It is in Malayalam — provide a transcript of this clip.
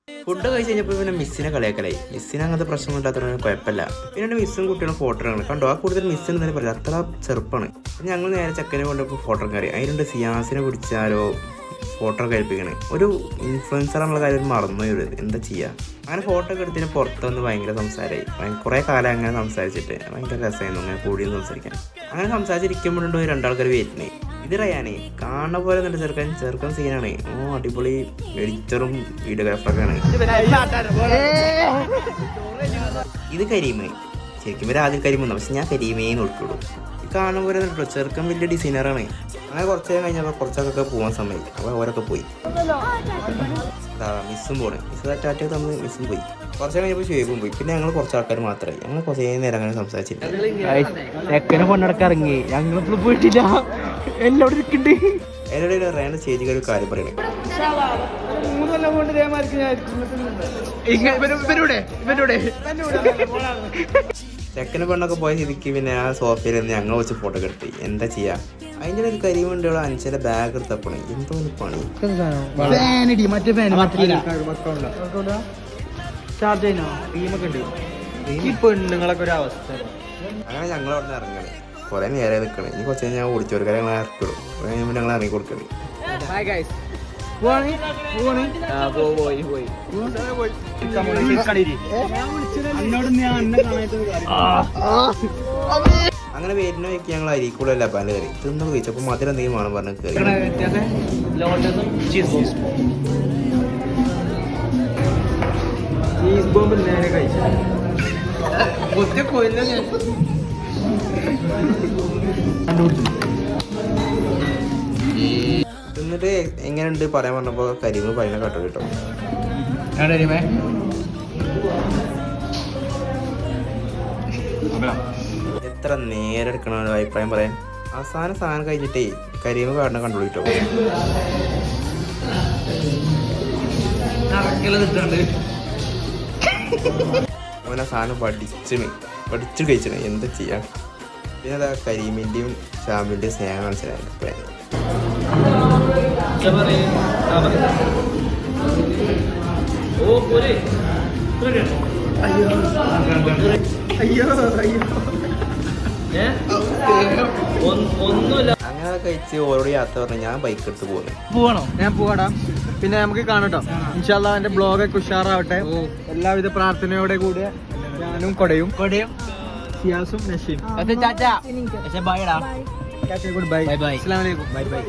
ഫുഡ് കഴിച്ച് കഴിഞ്ഞപ്പോൾ പിന്നെ മിസ്സിനെ കളിയാക്കലായി. മിസ്സിന് അങ്ങനത്തെ പ്രശ്നമൊന്നുമില്ലാത്തതുകൊണ്ട് കുഴപ്പമില്ല. പിന്നെ മിസ്സും കുട്ടികളും ഫോട്ടോ ആണ് കണ്ടോ. ആ കൂടുതൽ മിസ്സിന് തന്നെ പറയാം, അത്ര ചെറുപ്പമാണ്. ഞങ്ങൾ നേരെ ചെക്കനെ കൊണ്ടപ്പോൾ ഫോട്ടോ കയറി. അതിനുണ്ട് സിയാസിനെ പിടിച്ചാലോ ഫോട്ടോ കഴിപ്പിക്കണേ. ഒരു ഇൻഫ്ലുവൻസർ എന്നുള്ള കാര്യം മറന്നു വരുന്നത്, എന്താ ചെയ്യുക. അങ്ങനെ ഫോട്ടോ ഒക്കെ എടുത്തതിന് പുറത്ത് വന്ന് ഭയങ്കര സംസാരമായി. കുറേ കാലം അങ്ങനെ സംസാരിച്ചിട്ട് ഭയങ്കര രസമായിരുന്നു അങ്ങനെ കൂടിയെന്ന് സംസാരിക്കാൻ. അങ്ങനെ സംസാരിച്ചിരിക്കുമ്പോഴുണ്ട് രണ്ടാൾക്കാർ വരുന്നേ. ഇത് റയാനേ കാണുന്ന പോലെ നല്ല ചെറുക്കൻ സീനാണ്. ഓ അടിപൊളി എഡിറ്ററും വീഡിയോഗ്രാഫറൊക്കെയാണ്. ഇത് കരീമ്. ശരിക്കും ഇവർ ആദ്യം കരീമെന്നു, പക്ഷെ ഞാൻ കരീമേന്ന് കൊടുക്കുള്ളൂ. കാണുന്ന പോലെ കേട്ടോ, ചെറുക്കൻ വലിയ ഡിസൈനറാണ്. അങ്ങനെ കുറച്ച് നേരം കഴിഞ്ഞപ്പോൾ കുറച്ചൊക്കെ പോകാൻ സമയം. അപ്പോൾ അവരൊക്കെ പോയി. മിസ്സും പോണേ. മിസ് ടാറ്റ തന്ന് മിസ്സും പോയി. കുറച്ച് കഴിഞ്ഞപ്പോൾ ഷേബും പോയി. പിന്നെ ഞങ്ങൾ കുറച്ച് ആൾക്കാർ മാത്രമായി. ഞങ്ങൾ കുറച്ച് നേരം അങ്ങനെ സംസാരിച്ചിട്ട് ചെക്കനെ കൊണ്ടടക്കം ഇറങ്ങി. ഞങ്ങളിപ്പോൾ പോയിട്ടില്ല, എന്നോട് ഇരിക്കണ്ട്. എന്നോട് റേണ്ട ചേച്ചിക്ക് ഒരു കാര്യം പറയണേ. ചെക്കനെ പെണ്ണൊക്കെ പോയ സ്ഥിതിക്ക് പിന്നെ ആ സോഫയിൽ നിന്ന് ഞങ്ങൾ വെച്ച് ഫോട്ടോ എടുത്ത് എന്താ ചെയ്യാ. അതിൻ്റെ ഒരു കരിമുണ്ട് അഞ്ചിന്റെ ബാഗ് എടുത്തപ്പോണേ എന്തോ പണി. പെണ്ണുങ്ങളൊക്കെ ഒരു അവസ്ഥ. അങ്ങനെ ഞങ്ങൾ അവിടെ നിന്ന് ഇറങ്ങണേ. കുറെ നേരെ നിൽക്കണേ. ഇനി കുറച്ച് കഴിഞ്ഞാൽ ഓടിച്ചോർക്കാരെ ഞങ്ങൾ ഇറക്കിടും. കഴിയുമ്പോൾ ഞങ്ങൾ ഇറങ്ങി കൊടുക്കണേ. അങ്ങനെ വരുന്ന വയ്ക്ക് ഞങ്ങൾ അരിക്കൂടല്ല പാല് കയറി തിന്നു കഴിച്ചപ്പോൾ മധുരം എന്തെങ്കിലും വേണം പറഞ്ഞ് കയറി. എന്നിട്ട് എങ്ങനെയുണ്ട് പറയാൻ പറഞ്ഞപ്പോൾ കരിമ പറയുന്ന കേട്ടോ കേട്ടോ. എത്ര നേരം എടുക്കണ അഭിപ്രായം പറയാൻ. അവസാനം സാധനം കഴിഞ്ഞിട്ടേ കരിമ കാടിനെ കണ്ടോളൂ കേട്ടോ. അവനാ സാധനം പഠിച്ചു കഴിച്ചണേ. എന്താ ചെയ്യാൻ. പിന്നെ അതാ കരീമിൻ്റെയും ഷാമിൻ്റെയും സ്നേഹം മനസ്സിലായി. അങ്ങനെ കഴിച്ച് ഓരോട് യാത്ര പറഞ്ഞ് ഞാൻ ബൈക്ക് എടുത്ത് പോവാണോ? ഞാൻ പോവാടാ. പിന്നെ നമുക്ക് കാണട്ടോ ഇൻഷാ അല്ലാഹ്. എന്റെ ബ്ലോഗൊക്കെ ഉഷാറാവട്ടെ. എല്ലാവിധ പ്രാർത്ഥനയോടെ കൂടിയ ഞാനും കൊടയും സിയാസും നഷീം. Bye bye. അസ്സലാമു അലൈക്കും. Bye bye.